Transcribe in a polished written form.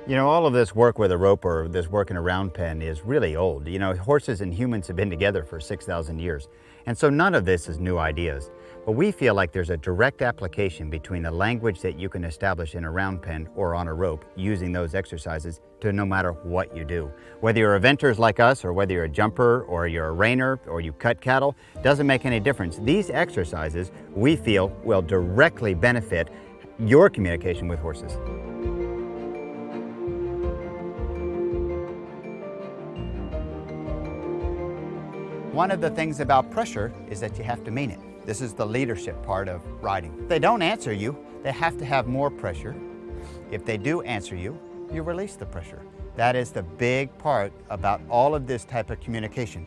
You know, all of this work with a rope or this work in a round pen is really old. You know, horses and humans have been together for 6,000 years. And so none of this is new ideas. But we feel like there's a direct application between the language that you can establish in a round pen or on a rope using those exercises to no matter what you do. Whether you're eventers like us, or whether you're a jumper, or you're a reiner, or you cut cattle, doesn't make any difference. These exercises, we feel, will directly benefit your communication with horses. One of the things about pressure is that you have to mean it. This is the leadership part of riding. If they don't answer you, they have to have more pressure. If they do answer you, you release the pressure. That is the big part about all of this type of communication.